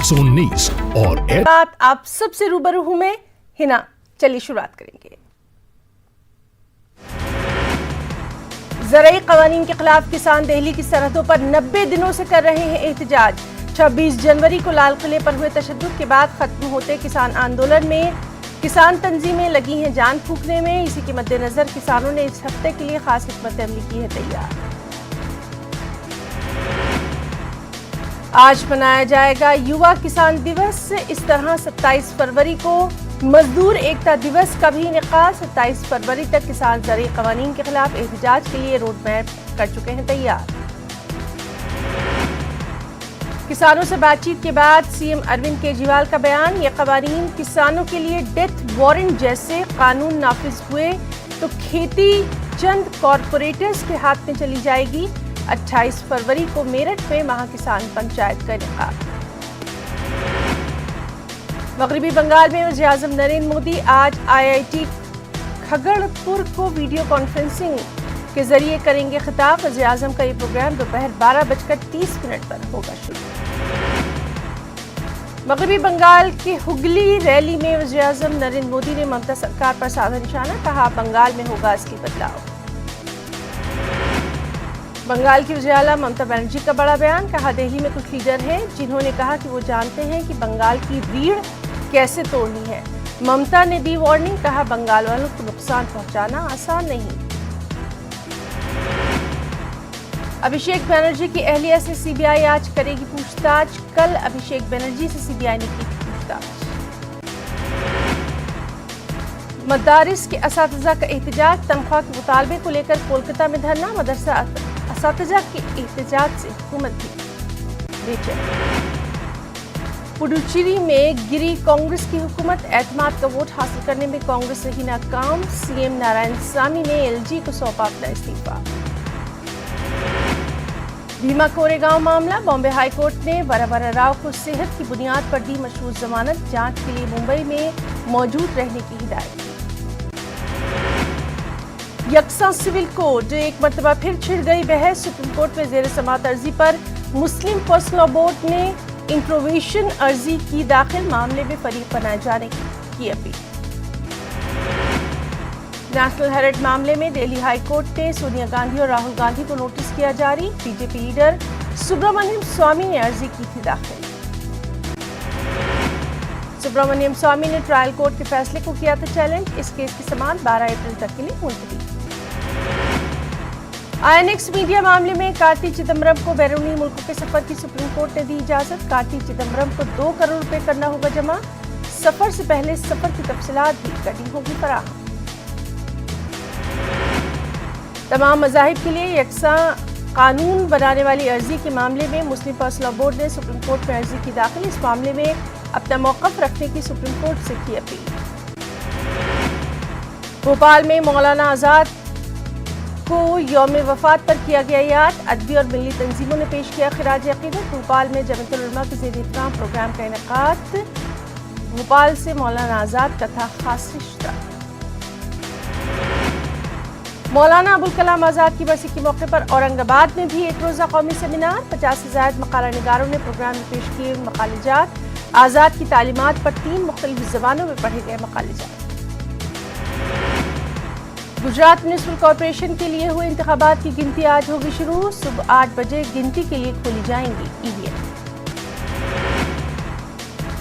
119 और बात आप सबसे रूबरू हूं मैं हिना। चलिए शुरुआत करेंगे। ज़राई क़वानीन के खिलाफ किसान दिल्ली की सरहदों पर 90 दिनों से कर रहे हैं एहतजाज। 26 जनवरी को लाल किले पर हुए तशद्दुद के बाद खत्म होते किसान आंदोलन में किसान तंजीमें लगी हैं जान फूंकने में। इसी के मद्देनजर किसानों ने इस हफ्ते के लिए खास हिकमत अमली की है तैयार। आज मनाया जाएगा युवा किसान दिवस। इस तरह 27 फरवरी को मजदूर एकता दिवस का भी इनेकाद। 27 फरवरी तक किसान ज़राई क़वानीन के खिलाफ एहतजाज के लिए रोड मैप कर चुके हैं तैयार। किसानों से बातचीत के बाद सीएम अरविंद केजरीवाल का बयान। ये क़वानीन किसानों के लिए डेथ वारंट जैसे कानून नाफिज हुए तो खेती चंद कॉरपोरेटर्स के हाथ में चली जाएगी। 28 फरवरी को मेरठ में महाकिसान पंचायत का इनेकाद। मगरबी बंगाल में वज़ीर आज़म नरेंद्र मोदी आज IIT खगड़पुर को वीडियो कॉन्फ्रेंसिंग के जरिए करेंगे खिताब। वज़ीर आज़म का ये प्रोग्राम दोपहर 12:30 पर होगा शुरू। मगरबी बंगाल के हुगली रैली में वज़ीर आज़म नरेंद्र मोदी ने ममता सरकार पर साधा निशाना। कहा बंगाल में होगा असली बदलाव। बंगाल की वज़ीर आला ममता बनर्जी का बड़ा बयान। कहा दिल्ली में कुछ लीडर हैं जिन्होंने कहा कि वो जानते हैं कि बंगाल की रीढ़ कैसे तोड़नी है। ममता ने दी वार्निंग। कहा बंगाल वालों को नुकसान पहुंचाना आसान नहीं। अभिषेक बनर्जी की अहलिया से सीबीआई आज करेगी पूछताछ। कल अभिषेक बनर्जी से सीबीआई ने की पूछताछ। मदारिस के असातिज़ा का एहतजाज। तनख्वाह के मुतालबे को लेकर कोलकाता में धरना। मदरसा असातिज़ा के एहतजाज से हुकूमत भी बेचैन। पुडुचेरी में गिरी कांग्रेस की हुकूमत। एतमाद का वोट हासिल करने में कांग्रेस रही नाकाम। सीएम नारायणसामी ने एलजी को सौंपा अपना इस्तीफा। भीमा कोरेगांव मामला। बॉम्बे हाई कोर्ट ने वरवरा राव को सेहत की बुनियाद पर दी मशरूत जमानत। जांच के लिए मुंबई में मौजूद रहने की हिदायत। यकसा सिविल कोड। एक मरतबा फिर छिड़ गई बहस। सुप्रीम कोर्ट में जेर समाअत अर्जी पर मुस्लिम पर्सनल लॉ बोर्ड ने इंट्रोवेशन अर्जी की दाखिल। मामले में फरीक बनाए जाने की अपील। नेशनल हेराल्ड मामले में दिल्ली हाई कोर्ट ने सोनिया गांधी और राहुल गांधी को नोटिस किया जारी। बीजेपी लीडर सुब्रमण्यम स्वामी ने अर्जी की थी दाखिल। सुब्रमण्यम स्वामी ने ट्रायल कोर्ट के फैसले को किया था चैलेंज। इस केस की समाअत 12 अप्रैल तक के लिए मुलतवी। INX मीडिया मामले में कार्ति चिदम्बरम को बैरूनी मुल्कों के सफर की सुप्रीम कोर्ट ने दी इजाजत। कार्ति चिदम्बरम को 2 करोड़ रुपए करना होगा जमा। सफर से पहले सफर की तफसीलात भी करनी होगी फराहम। तमाम मज़ाहिब के लिए यकसा कानून बनाने वाली अर्जी के मामले में मुस्लिम पर्सनल लॉ बोर्ड ने सुप्रीम कोर्ट में अर्जी की दाखिल। इस मामले में अपना मौक़िफ़ रखने की सुप्रीम कोर्ट से की अपील। भोपाल में मौलाना आज़ाद को यौम वफ़ात पर किया गया याद। अदबी और मिली तंजीमों ने पेश किया खिराज अक़ीदत। भोपाल में जमीयतुल उलमा के ज़ेर एहतराम प्रोग्राम का इनेकाद। भोपाल से मौलाना आज़ाद का था खास रिश्ता। मौलाना अबुल कलाम आज़ाद की बरसी के मौके पर औरंगाबाद में भी एक रोज़ा कौमी सेमिनार। 50 से ज़ायद मकाला निगारों ने प्रोग्राम में पेश किए मकालेजात। आज़ाद की तालीमात पर 3 मुख्तलिफ ज़बानों में पढ़े गए मकालेजात। गुजरात म्युनिसिपल कॉरपोरेशन के लिए हुए इंतखाबात की गिनती आज होगी शुरू। सुबह 8 बजे गिनती के लिए खोली जाएंगी ईवीएम।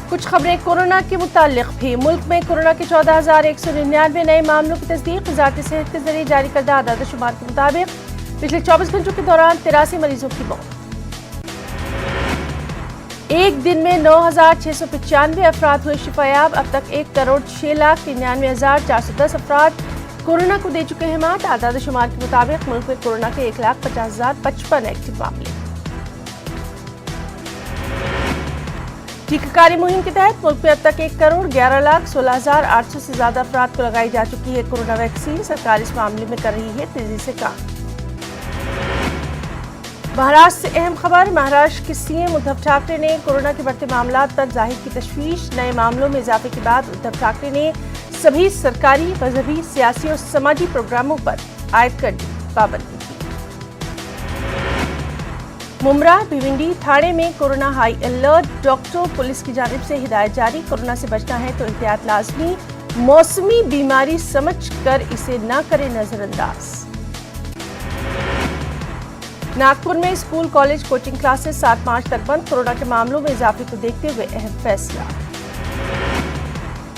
कुछ खबरें कोरोना के मुतालिक भी। मुल्क में कोरोना के 14,199 नए मामलों की तस्दीक। वज़ारत सेहत के जरिए जारी करदा आदाद शुमार के मुताबिक पिछले 24 घंटों के दौरान 83 मरीजों की मौत। एक दिन में 9,695 अफराद हुए शिफायाब। अब तक 1,06,99,410 अफराद कोरोना को दे चुके हैं मात। आदाद शुमार के मुताबिक मुल्क में कोरोना के 1,50,055 एक्टिव मामले। टीकाकारी मुहिम के तहत मुल्क में अब तक 1,11,16,800 से ज्यादा अफराद को लगाई जा चुकी है कोरोना वैक्सीन। सरकार इस मामले में कर रही है तेजी से काम। महाराष्ट्र से अहम खबर। महाराष्ट्र के सीएम उद्धव ठाकरे ने कोरोना के बढ़ते मामलात पर जाहिर की तशवीश। नए मामलों में इजाफे के बाद उद्धव ठाकरे ने सभी सरकारी, मजहबी, सियासी और समाजी प्रोग्रामों पर आयद कर दी पाबंदी की। मुमरा भिवंडी थाने में corona high alert, doctor police की जानिब से हिदायत जारी। कोरोना से बचना है तो एहतियात लाजमी, मौसमी बीमारी समझकर इसे न करें नजरअंदाज। नागपुर में स्कूल कॉलेज कोचिंग क्लासेस 7 मार्च तक बंद, कोरोना के मामलों में इजाफे को देखते हुए अहम फैसला।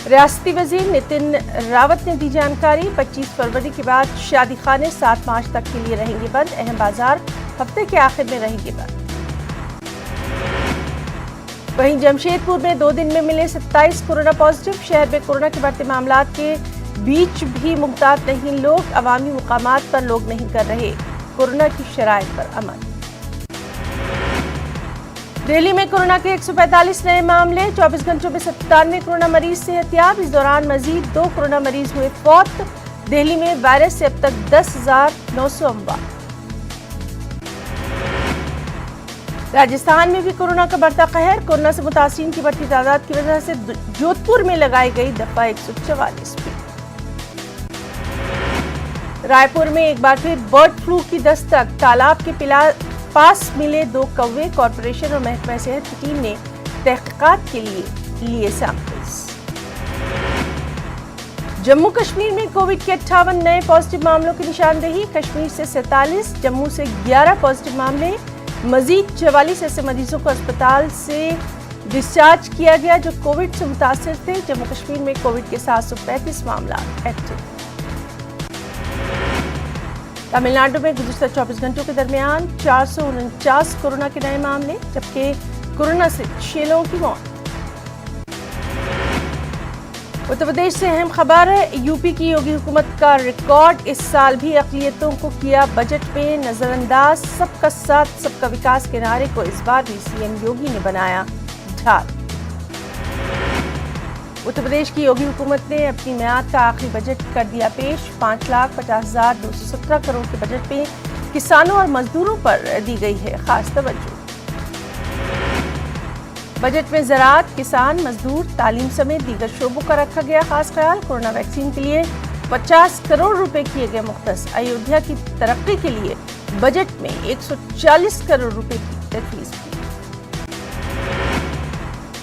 रियासती वजीर नितिन रावत ने दी जानकारी, 25 फरवरी के बाद शादी खाने 7 मार्च तक के लिए रहेंगे बंद, अहम बाजार हफ्ते के आखिर में रहेंगे बंद। वहीं जमशेदपुर में 2 दिन में मिले 27 कोरोना पॉजिटिव, शहर में कोरोना के बढ़ते मामलात के बीच भी मुहतात नहीं लोग, अवामी मुकामात पर लोग नहीं कर रहे कोरोना की शराइत पर अमल। दिल्ली में कोरोना के 145 नए मामले, 24 घंटों में 97 कोरोना मरीज सेहतियाब, इस दौरान मजीद 2 कोरोना मरीज हुए फौत। दिल्ली में वायरस से अब तक 10,900 अमवात। राजस्थान में भी कोरोना का बढ़ता कहर, कोरोना से मुतासिरीन की बढ़ती तादाद की वजह से जोधपुर में लगाई गई दफा 144 भी। रायपुर में एक बार फिर बर्ड फ्लू की दस्तक, तालाब के पास मिले 2 कौवे, कॉर्पोरेशन और महकमा सेहत की टीम ने तहकीकात के लिए सैंपल्स। जम्मू कश्मीर में कोविड के 58 नए पॉजिटिव मामलों की निशानदेही, कश्मीर से 47, जम्मू से 11 पॉजिटिव मामले, मजीद 44 ऐसे मरीजों को अस्पताल से डिस्चार्ज किया गया जो कोविड से मुतासिर थे। जम्मू कश्मीर में कोविड के 735 मामला एक्टिव। तमिलनाडु में गुज़िश्ता 24 घंटों के दरमियान 449 कोरोना के नए मामले, जबकि कोरोना से 6 लोगों की मौत। उत्तर प्रदेश से अहम खबर है, यूपी की योगी हुकूमत का रिकॉर्ड, इस साल भी अक़लियतों को किया बजट में नजरअंदाज, सबका साथ सबका विकास के नारे को इस बार भी सीएम योगी ने बनाया ढाल। उत्तर प्रदेश की योगी हुकूमत ने अपनी मियाद का आखिरी बजट कर दिया पेश, 5,50,217 करोड़ के बजट में किसानों और मजदूरों पर दी गई है खास तवज्जो। बजट में ज़राअत, किसान, मजदूर, तालीम समेत दीगर शोबों का रखा गया खास ख्याल। कोरोना वैक्सीन के लिए 50 करोड़ रुपए किए गए मुख्तस। अयोध्या की तरक्की के लिए बजट में 140 करोड़ रुपए की तजवीज़ की।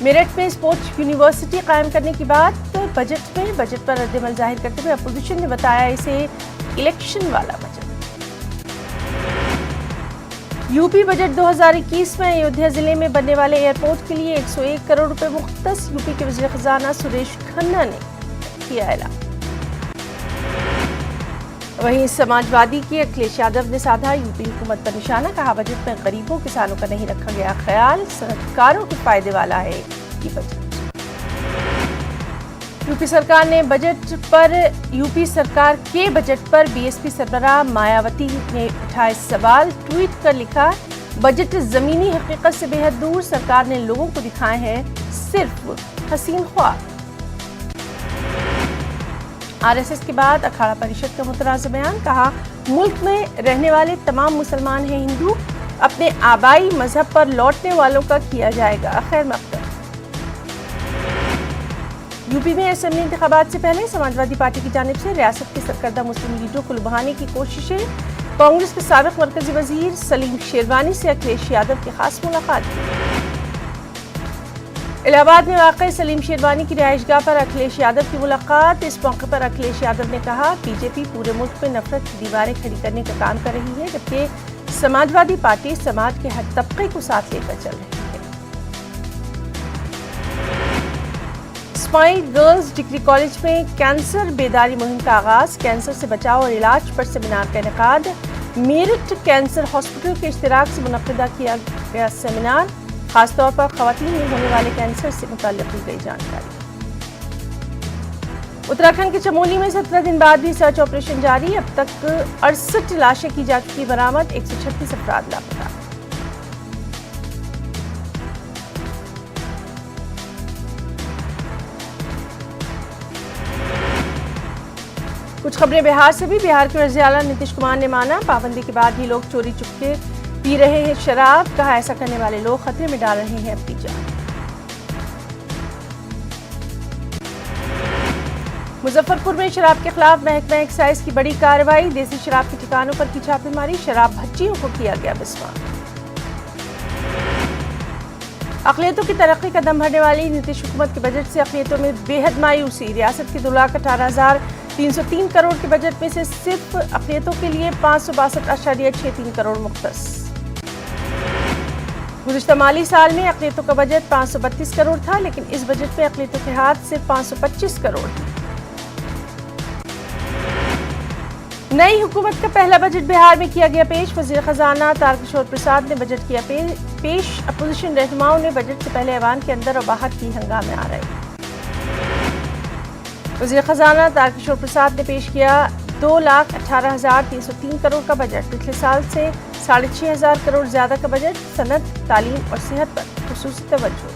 मेरठ में स्पोर्ट्स यूनिवर्सिटी कायम करने की बात बजट पर रद्दअमल जाहिर करते हुए अपोजिशन ने बताया इसे इलेक्शन वाला बजट। यूपी बजट 2021 में अयोध्या जिले में बनने वाले एयरपोर्ट के लिए 101 करोड़ रुपए मुख्तस, यूपी के वज़ीर खजाना सुरेश खन्ना ने किया ऐलान। वहीं समाजवादी के अखिलेश यादव ने साधा यूपी हुकूमत पर निशाना, कहा बजट में गरीबों किसानों का नहीं रखा गया ख्याल, सनअतकारों के फायदे वाला है ये बजट। यूपी सरकार के बजट पर बीएसपी सरबराह मायावती ने उठाए सवाल, ट्वीट कर लिखा, बजट जमीनी हकीकत से बेहद दूर, सरकार ने लोगों को दिखाए हैं सिर्फ हसीन ख्वाब। आरएसएस के बाद अखाड़ा परिषद का मुतनाज़ बयान, कहा मुल्क में रहने वाले तमाम मुसलमान हैं हिंदू, अपने आबाई मजहब पर लौटने वालों का किया जाएगा खैर मकदम। यूपी में असेंबली इंतखाबात से पहले समाजवादी पार्टी की जानिब से रियासत के सरकर्दा मुस्लिम लीडरों को लुभाने की कोशिशें, कांग्रेस के साबिक मरकजी वजीर सलीम शेरवानी से अखिलेश यादव की खास मुलाकात की। इलाहाबाद में वाक़ई सलीम शेरवानी की रिहाइशगाह पर अखिलेश यादव की मुलाकात, इस मौके पर अखिलेश यादव ने कहा बीजेपी पूरे मुल्क में नफरत की दीवारें खड़ी करने का काम कर रही है, जबकि समाजवादी पार्टी समाज के हर तबके को साथ लेकर चल रही है। स्माइल गर्ल्स डिग्री कॉलेज में कैंसर बेदारी मुहिम का आगाज, कैंसर से बचाव और इलाज पर सेमिनार का इनेकाद, मेरठ कैंसर हॉस्पिटल के इश्तिराक से मुनक्किदा किया गया सेमिनार, खासतौर पर खवातीन में होने वाले कैंसर से मुताल्लिक़ दी गई जानकारी। उत्तराखंड के चमोली में 17 दिन बाद भी सर्च ऑपरेशन जारी, अब तक 68 लाशें की जा चुकी बरामद, 136 अफराद लापता। कुछ खबरें बिहार से भी, बिहार के वज़ीर आला नीतीश कुमार ने माना पाबंदी के बाद भी लोग चोरी चुपके पी रहे हैं शराब, कहा ऐसा करने वाले लोग खतरे में डाल रहे हैं अपनी जान। मुजफ्फरपुर में शराब के खिलाफ महकमा एक्साइज की बड़ी कार्रवाई, देसी शराब के ठिकानों पर की छापेमारी, शराब भच्चियों को किया गया बिस्मार। अक़लियतों की तरक्की का दम भरने वाली नीतीश हुकूमत के बजट से अक़लियतों में बेहद मायूसी। रियासत के 2,18,303 करोड़ के बजट में से सिर्फ अक़लियतों के लिए 562.63 करोड़ मुख्तस। गुज़िश्ता माली साल में अक़लियतों का बजट 532 करोड़ था, लेकिन इस बजट में अक़लियतों के हाथ सिर्फ 525 करोड़। नई हुकूमत का पहला बजट बिहार में किया गया पेश। वज़ीर ख़जाना तारकिशोर प्रसाद ने बजट किया पेश। अपोजिशन रहनुमाओं ने बजट से पहले ऐवान के अंदर और बाहर की हंगामे आ रहे। वज़ीर ख़जाना तारकिशोर प्रसाद ने पेश किया 2,18,303 करोड़ का बजट। पिछले साल से 6,500 करोड़ ज्यादा का बजट। सनत, तालीम और सेहत पर खुसूसी तवज्जो।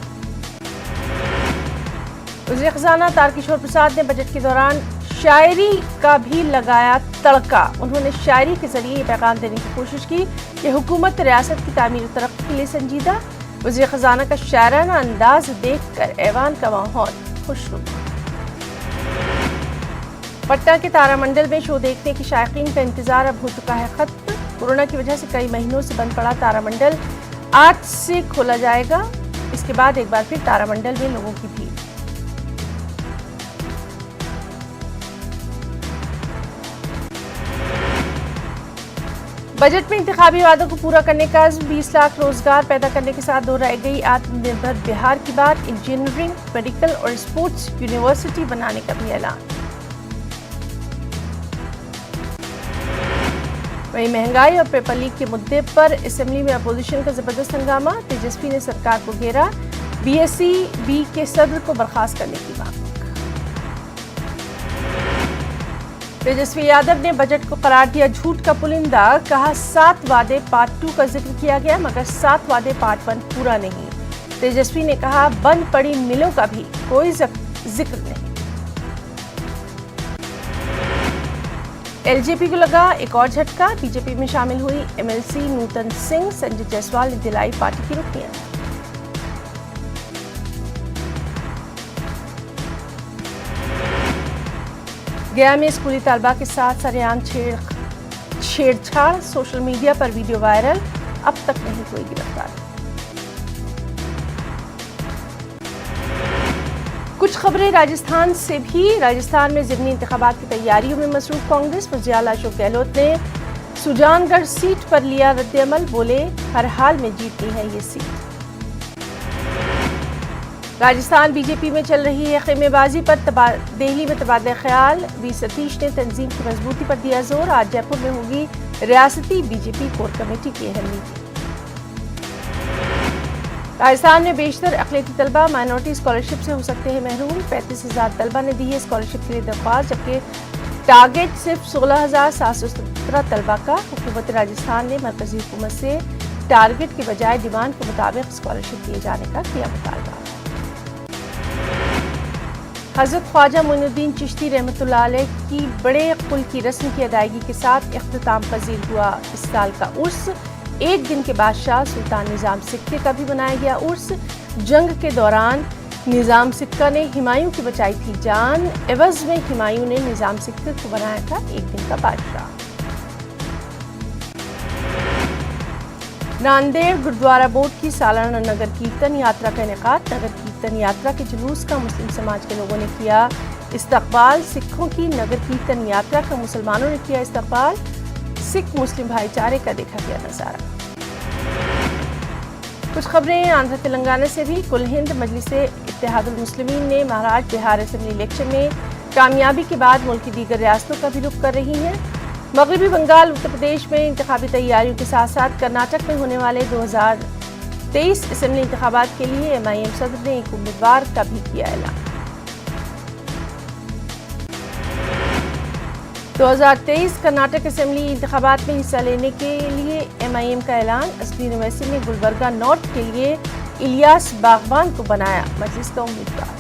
वज़ीर ख़जाना तारकिशोर प्रसाद ने बजट के दौरान शायरी का भी लगाया तड़का। उन्होंने शायरी के जरिए ये पैगाम देने की कोशिश की कि हुकूमत रियासत की तामीर और तरक्की के लिए संजीदा। वज़ीर ख़जाना का शायराना अंदाज देखकर ऐवान का माहौल खुशनुमा। पटना के तारामंडल में शो देखने के शायकीन का इंतजार अब हो चुका है खत्म। कोरोना की वजह से कई महीनों से बंद पड़ा तारामंडल आज से खोला जाएगा। इसके बाद एक बार फिर तारामंडल में लोगों की भीड़। बजट में इंतखाबी वादों को पूरा करने का 20 लाख रोजगार पैदा करने के साथ दोहराई गई आत्मनिर्भर बिहार की बात। इंजीनियरिंग, मेडिकल और स्पोर्ट्स यूनिवर्सिटी बनाने का भी ऐलान। वहीं महंगाई और पेपर लीक के मुद्दे पर असेंबली में अपोजिशन का जबरदस्त हंगामा। तेजस्वी ने सरकार को घेरा। BSE-B के सदर को बर्खास्त करने की मांग। तेजस्वी यादव ने बजट को करार दिया झूठ का पुलिंदा। कहा 7 वादे पार्ट 2 का जिक्र किया गया, मगर 7 वादे पार्ट 1 पूरा नहीं। तेजस्वी ने कहा बंद पड़ी मिलों का भी कोई जिक्र नहीं। LJP को लगा एक और झटका। बीजेपी में शामिल हुई MLC नूतन सिंह। संजय जायसवाल ने दिलाई पार्टी की रुकनियत। गया में स्कूली तालबा के साथ सरेआम छेड़छाड़। सोशल मीडिया पर वीडियो वायरल। अब तक नहीं कोई गिरफ्तार। कुछ खबरें राजस्थान से भी। राजस्थान में ज़िमनी इंतखाबात की तैयारियों में मसरूफ कांग्रेस। वज़ीर आला अशोक गहलोत ने सुजानगढ़ सीट पर लिया रद्द-ए-अमल। बोले हर हाल में जीतनी है ये सीट। राजस्थान बीजेपी में चल रही है खेमेबाजी पर दिल्ली में तबादला ख्याल। वी सतीश ने तंजीम की मजबूती पर दिया जोर। आज जयपुर में होगी रियासती बीजेपी कोर कमेटी की अहम मीटिंग। राजस्थान में बेशतर अक़लियती तलबा माइनॉरिटी स्कॉलरशिप से हो सकते हैं महरूम। 35,000 तलबा ने दी है स्कॉलरशिप के लिए दरख्वास्त, जबकि टारगेट सिर्फ 16,717 तलबा का। हुकूमत राजस्थान ने मरकजी हुकूमत से टारगेट के बजाय डिमांड के मुताबिक स्कॉलरशिप दिए जाने का किया मुतालबा। हज़रत ख्वाजा मोइनुद्दीन चिश्ती रहमतुल्लाह अलैह की बड़े कुल की रस्म की अदायगी के साथ इख्तिताम पजीर हुआ इस साल का उर्स। एक दिन के बादशाह सुल्तान निज़ाम सिक्के का भी बनाया गया उर्स। जंग के दौरान निज़ाम सिक्का ने हुमायूं की बचाई थी जान। एवज में हुमायूं ने निज़ाम सिक्के को बनाया था एक दिन का बादशाह। नांदेड़ गुरुद्वारा बोर्ड की सालाना नगर कीर्तन यात्रा का इनेकाद। नगर कीर्तन यात्रा के जुलूस का मुस्लिम समाज के लोगों ने किया इस्तकबाल। सिखों की नगर कीर्तन यात्रा का मुसलमानों ने किया इस्तकबाल। सिख मुस्लिम भाईचारे का देखा गया नजारा। कुछ खबरें आंध्र तेलंगाना से भी। कुल हिंद मजलिसे इत्तेहादुल मुस्लिमीन ने महाराष्ट्र बिहार असेंबली इलेक्शन में कामयाबी के बाद मुल्क की दीगर रियासतों का भी रुख कर रही हैं। मगरबी बंगाल, उत्तर प्रदेश में इंतखाबी तैयारियों के साथ साथ कर्नाटक में होने वाले 2023 असेंबली इंतखाबात के लिए MIM सदर ने एक उम्मीदवार का भी किया ऐलान। 2023 कर्नाटक असेंबली इंतखाबात में हिस्सा लेने के लिए MIM का ऐलान। असदुद्दीन ओवैसी ने गुलबर्गा नॉर्थ के लिए इलियास बागवान को बनाया मजलिस का उम्मीदवार।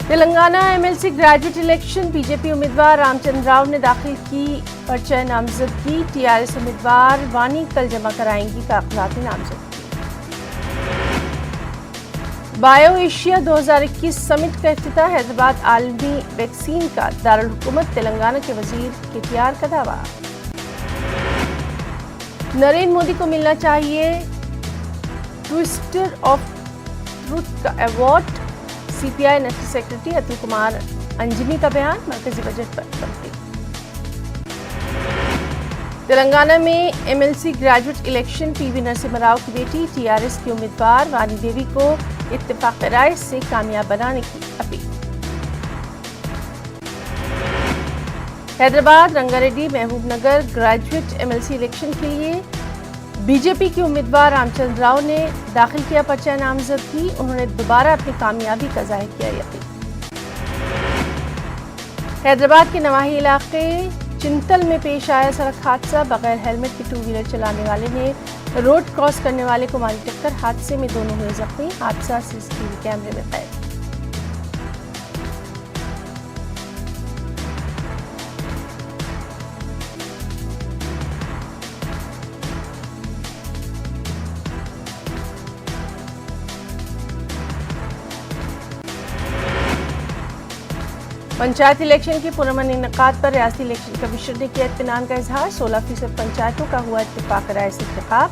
Telangana MLC graduate election. BJP उम्मीदवार रामचंद्र राव ने दाखिल की पर्चा नामजदगी। TRS उम्मीदवार वानी कल जमा कराएंगी कागजात नामजदगी। बायो एशिया 2021 समिट का इफ्तिताह। हैदराबाद आलमी वैक्सीन का दारुल हुकूमत। तेलंगाना के वजीर KTR का दावा। नरेंद्र मोदी को मिलना चाहिए ट्विस्टर ऑफ ट्रुथ का award. CPI national secretary Atul Kumar Anjani का बयान, मरकजी बजट पर तंकीद। तेलंगाना में MLC graduate election, PV Narasimha Rao की बेटी टीआरएस की उम्मीदवार वानी देवी को इत्तेफाक राय से कामयाब बनाने की appeal. Hyderabad Rangareddy Mahbubnagar graduate MLC election के लिए बीजेपी के उम्मीदवार रामचंद्र राव ने दाखिल किया पर्चा नामजदगी। उन्होंने दोबारा अपनी कामयाबी का जाहिर किया यकीन। हैदराबाद के नवाही इलाके चिंतल में पेश आया सड़क हादसा। बगैर हेलमेट के टू व्हीलर चलाने वाले ने रोड क्रॉस करने वाले को मारी टक्कर। हादसे में दोनों हुए जख्मी। हादसा सीसीटीवी कैमरे में कैद। पंचायत इलेक्शन के पुरअमन इनेकाद पर रियासती इलेक्शन कमीशन ने किया इत्मीनान का इजहार। 16% पंचायतों का हुआ इत्तेफाक राय से इंतखाब।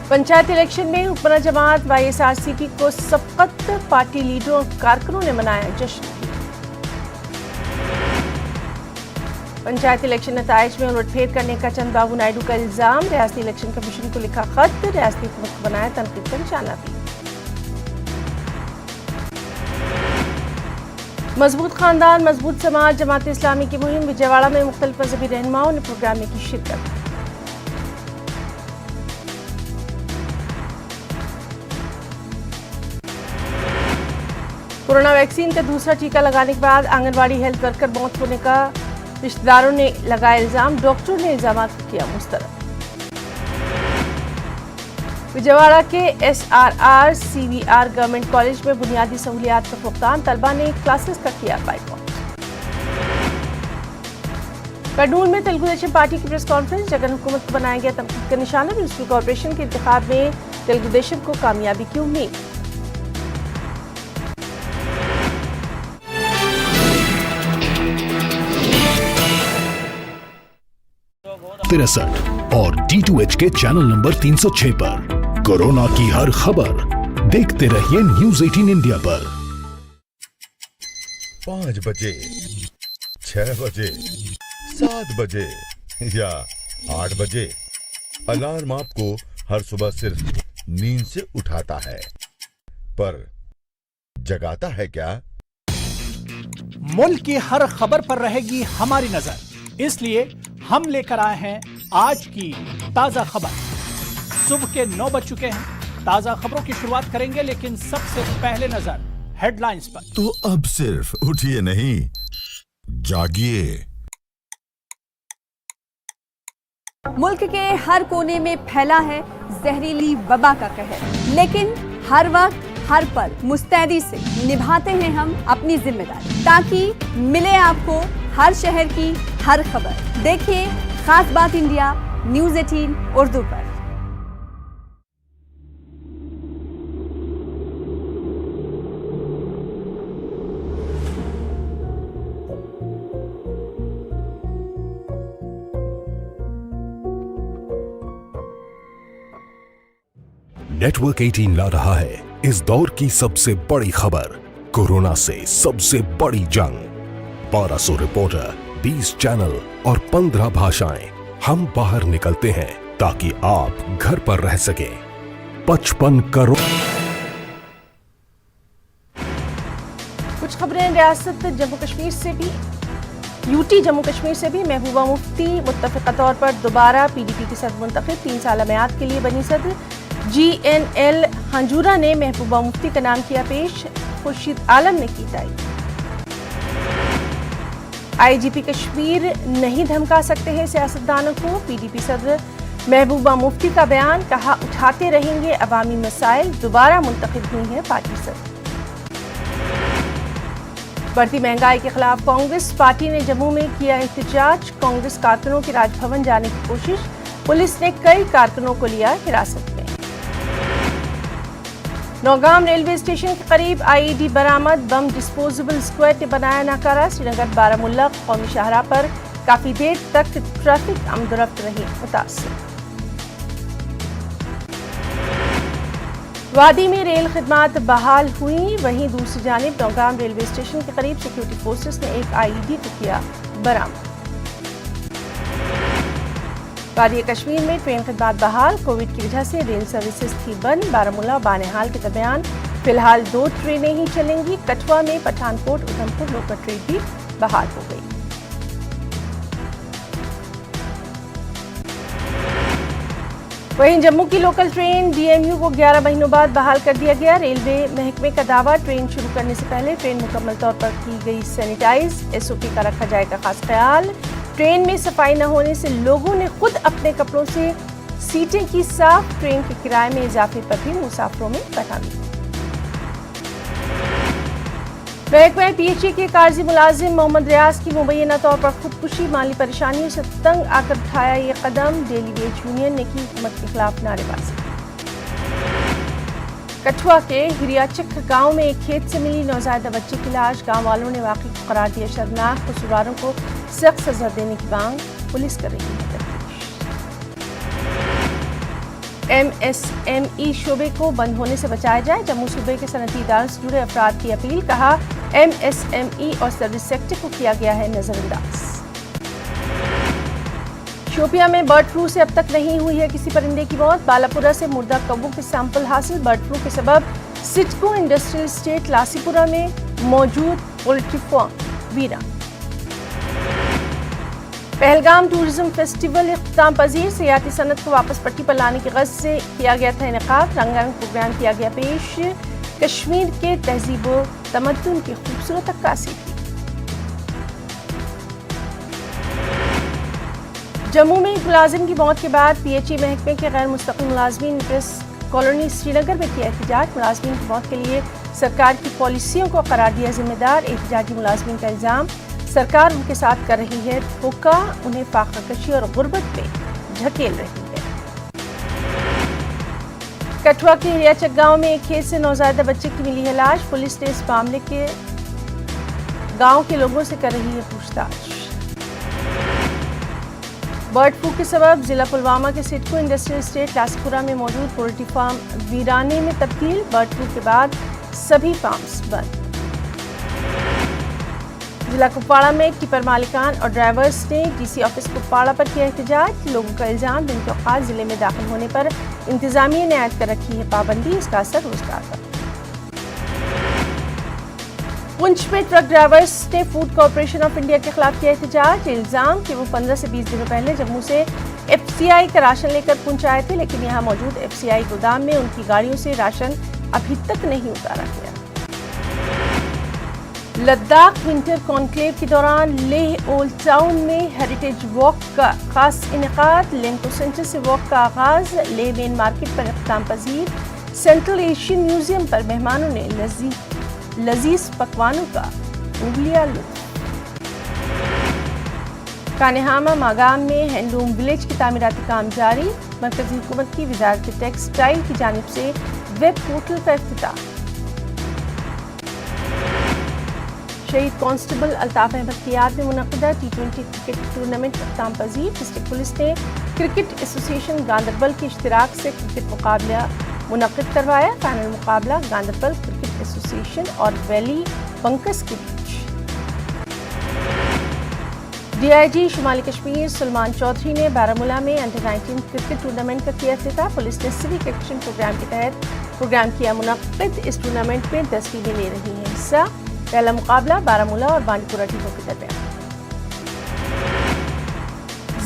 पंचायत इलेक्शन में हुक्मरान जमात वाईएसआरसीपी को सबकत। पार्टी लीडरों और कारकुनों ने मनाया जश्न। पंचायत इलेक्शन नताइज में उलटफेर करने का चंद्रबाबू नायडू का इल्जाम। रियासती इलेक्शन कमीशन को लिखा खत। रियासती हुकूमत को बनाया तनकीद का निशाना भी। मजबूत खानदान मजबूत समाज जमात इस्लामी की मुहिम। विजयवाड़ा में मुख्तलिफ मजहबी रहनुमाओं ने प्रोग्राम में की शिरकत। कोरोना वैक्सीन का दूसरा टीका लगाने के बाद आंगनबाड़ी हेल्थ वर्कर मौत होने का रिश्तेदारों ने लगाया इल्जाम। डॉक्टरों ने इल्जाम किया मुस्तरद। विजयवाड़ा के एसआरआर सीवीआर गवर्नमेंट कॉलेज में बुनियादी सहूलियात का फुकदान। तलबा ने क्लासेस का किया बाइकआउट। कर्नूल में तेलुगु देशम पार्टी की प्रेस कॉन्फ्रेंस। जगन हुकूमत को बनाया गया तनकीद का निशाना। म्यूनिसिपल कॉर्पोरेशन के इंतखाब में तेलुगु देशम को कामयाबी की उम्मीद। तिरसठ और D2H के चैनल नंबर 306 पर कोरोना की हर खबर देखते रहिए न्यूज़ 18 इंडिया पर। 5 बजे, 6 बजे, 7 बजे या 8 बजे अलार्म आपको हर सुबह सिर्फ नींद से उठाता है, पर जगाता है क्या? मुल्क की हर खबर पर रहेगी हमारी नजर, इसलिए हम लेकर आए हैं आज की ताजा खबर। सुबह के 9 बज चुके हैं। ताजा खबरों की शुरुआत करेंगे, लेकिन सबसे पहले नजर हेडलाइंस पर। तो अब सिर्फ उठिए नहीं, जागिए। मुल्क के हर कोने में फैला है जहरीली वबा का कहर, लेकिन हर वक्त हर पल मुस्तैदी से निभाते हैं हम अपनी जिम्मेदारी, ताकि मिले आपको हर शहर की हर खबर। देखिए खास बात इंडिया न्यूज़ 18 उर्दू पर। नेटवर्क 18 ला रहा है इस दौर की सबसे बड़ी खबर, कोरोना से सबसे बड़ी जंग। 1200 रिपोर्टर, 20 चैनल और 15 भाषाएं। हम बाहर निकलते हैं ताकि आप घर पर रह सकें। 55 करोड़। कुछ खबरें रियासत जम्मू कश्मीर से भी। यूटी जम्मू कश्मीर से भी। महबूबा मुफ्ती मुत्तफिका तौर पर दोबारा पीडीपी की सदर मुंतखब। 3 साल मियाद के लिए बनी सदर। जीएनएल हंजूरा ने महबूबा मुफ्ती का नाम किया पेश। खुर्शीद आलम ने की तारीफ। आईजीपी कश्मीर नहीं धमका सकते हैं सियासतदानों को। पीडीपी सदर महबूबा मुफ्ती का बयान। कहा उठाते रहेंगे अवामी मसाइल। दोबारा मुंतखब हुई है पार्टी सदर। बढ़ती महंगाई के खिलाफ कांग्रेस पार्टी ने जम्मू में किया एहतजाज। कांग्रेस कारकुनों की राजभवन जाने की कोशिश। पुलिस ने कई कारकुनों को लिया हिरासत में। नौगाम रेलवे स्टेशन के करीब आईईडी बरामद। बम डिस्पोजेबल स्क्वाड ने बनाया नाकारा। श्रीनगर बारामुल्ला कौमी शाहराह पर काफी देर तक ट्रैफिक आमदोरफ्त रही मुतासिर। वादी में रेल खिदमात बहाल हुई, वहीं दूसरी जानिब नौगाम रेलवे स्टेशन के करीब सिक्योरिटी फोर्सेस ने एक IED को किया बरामद। वादी कश्मीर में ट्रेन खिदमात बहाल, कोविड की वजह से रेल सर्विसेज थी बंद। बारामूला बानेहाल के दरमियान फिलहाल 2 ट्रेनें ही चलेंगी। कठुआ में पठानकोट उधमपुर लोकल ट्रेन भी बहाल हो गई। वहीं जम्मू की लोकल ट्रेन DMU को 11 महीनों बाद बहाल कर दिया गया। रेलवे महकमे का दावा, ट्रेन शुरू करने से पहले ट्रेन मुकम्मल तौर पर की गई सैनिटाइज। SOP का रखा जाएगा खास ख्याल। ट्रेन में सफाई न होने से लोगों ने खुद अपने कपड़ों से सीटें की साफ। ट्रेन के किराए में इजाफे पर भी मुसाफिरों में बदनामी। महकमा PHE के काजी मुलाजिम मोहम्मद रियाज की मुबैना तौर पर खुदकुशी, माली परेशानियों से तंग आकर उठाया ये कदम। डेली वेज यूनियन ने की हुकूमत के खिलाफ नारेबाजी। कठुआ के हिरियाचक गांव में एक खेत से मिली नौज़ायदा बच्चे की लाश। गांव वालों ने वाक़ई को करार दिया शर्मनाक। कसूरवारों को सख्त सजा देने की मांग, पुलिस कर रही है तफ्तीश। MSME शोबे को बंद होने से बचाया जाए, जम्मू सूबे के सनती इदारों से जुड़े अफराद की अपील। कहा, MSME और सर्विस सेक्टर को किया गया है नजरअंदाज। शोपियां में बर्ड फ्लू से अब तक नहीं हुई है किसी परिंदे की मौत। बालापुरा से मुर्दा कौवों के सैंपल हासिल। बर्ड फ्लू के सबब सिडको इंडस्ट्रियल एस्टेट लासीपुरा में मौजूद पोल्ट्री फार्म वीरान। पहलगाम टूरिज्म फेस्टिवल इख्तिताम पजीर, सियाती सनत को वापस पट्टी पर लाने की ग़र्ज़ से किया गया था इनेकाद। रंगारंग प्रोग्राम किया गया पेश। कश्मीर के तहजीब व तमद्दुन की खूबसूरत अक्कासी थी। जम्मू में एक मुलाजिम की मौत के बाद PHE महकमे के गैर मुस्तकिल मुलाजमीन प्रेस कॉलोनी श्रीनगर में किया एहतजाज। मुलाजमीन की मौत के लिए सरकार की पॉलिसियों को करार दिया जिम्मेदार। एहतजाजी मुलाजमीन का इल्ज़ाम, सरकार उनके साथ कर रही है धोखा, उन्हें फाकाकशी और गुर्बत पे ढकेल रही है। कठुआ के हिरियाचक गांव में एक खेत से नौज़ायदा बच्चे की मिली है लाश। पुलिस ने इस मामले के गांव के लोगों से कर रही है पूछताछ। बर्ड फ्लू के सबब जिला पुलवामा के सिडको इंडस्ट्रियल एस्टेट लासीपुरा में मौजूद पोल्ट्री फार्म वीराने में तब्दील। बर्ड फ्लू के बाद सभी फार्म्स बंद। जिला कुपवाड़ा में टिपर मालिकान और ड्राइवर्स ने DC ऑफिस कुपवाड़ा पर किया एहतजाज। लोगों का इल्जाम, दिन के औकात जिले में दाखिल होने पर इंतजामिया ने आयद कर रखी है पाबंदी, इसका असर रोजगार पर। पुंछ में ट्रक ड्राइवर्स ने फूड कॉर्पोरेशन ऑफ इंडिया के खिलाफ किया एहतजाज। इल्जाम कि वो 15 से 20 दिनों पहले जम्मू से FCI का राशन लेकर पुंछ आए थे, लेकिन यहाँ मौजूद FCI गोदाम में उनकी गाड़ियों से राशन अभी तक नहीं उतारा गया। लद्दाख विंटर कॉन्क्लेव के दौरान लेह ओल्ड टाउन में हेरिटेज वॉक का खास इनेकाद। लेंको सेंटर से वॉक का आगाज। लेह मेन मार्केट पर इख्तिताम पजीर। सेंट्रल एशियन म्यूजियम पर मेहमानों ने लजीज पकवानों का उंगलियां लुत्फ। कानेहामा मागाम में हैंडलूम विलेज की तामीराती काम जारी। मरकजी हुकूमत की वजारत टेक्सटाइल की जानिब से वेब पोर्टल का इफ्तिताह। शहीद कांस्टेबल अल्ताफ अहमद की याद में मुनक़िदा T20 क्रिकेट टूर्नामेंट इख्तिताम पजीर। डिस्ट्रिक्ट पुलिस ने क्रिकेट एसोसिएशन गांदरबल के इश्तिराक से क्रिकेट मुकाबला मुनक़िद करवाया। फाइनल मुकाबला गांदरबल क्रिकेट एसोसिएशन और वैली बंकस के बीच। DIG शुमाली कश्मीर सुलेमान चौधरी ने बारामूला में अंडर-19 क्रिकेट टूर्नामेंट का किया इफ्तिताह। पुलिस ने सिविक एक्शन प्रोग्राम के तहत प्रोग्राम किया मुनक़िद। इस टूर्नामेंट में 10 टीमें ले रही हैं हिस्सा। पहला मुकाबला बारामूला और बांडीपुरा टीमों के दरमियान।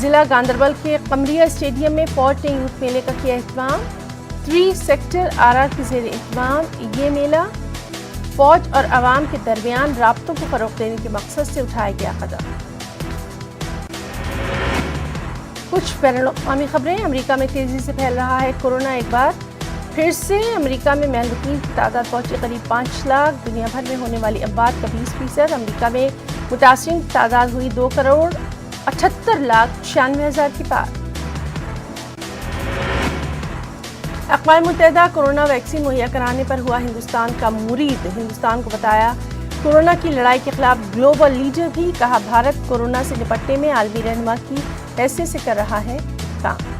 जिला गांदरबल के कमरिया स्टेडियम में फौज ने यूथ मेले का किया एहतमाम। 3 सेक्टर RR के ज़ेरे एहतमाम ये मेला फौज और आवाम के दरमियान राब्तों को फरोग़ देने के मकसद से उठाया गया कदम। कुछ बैनुल-अक़वामी खबरें। अमेरिका में तेजी से फैल रहा है कोरोना। एक बार फिर से अमेरिका में महलूकीन की तादाद पहुंची करीब 5 लाख। दुनिया भर में होने वाली अमवात का 20%। अमेरिका में मुतासिरीन की तादाद हुई 2,78,96,000 के पार। अक़वाम मुत्तहिदा कोरोना वैक्सीन मुहैया कराने पर हुआ हिंदुस्तान का मुरीद। हिंदुस्तान को बताया कोरोना की लड़ाई के खिलाफ ग्लोबल लीडर भी, कहा भारत कोरोना से निपटने में आलमी रहनुमा की हैसियत से कर रहा है काम।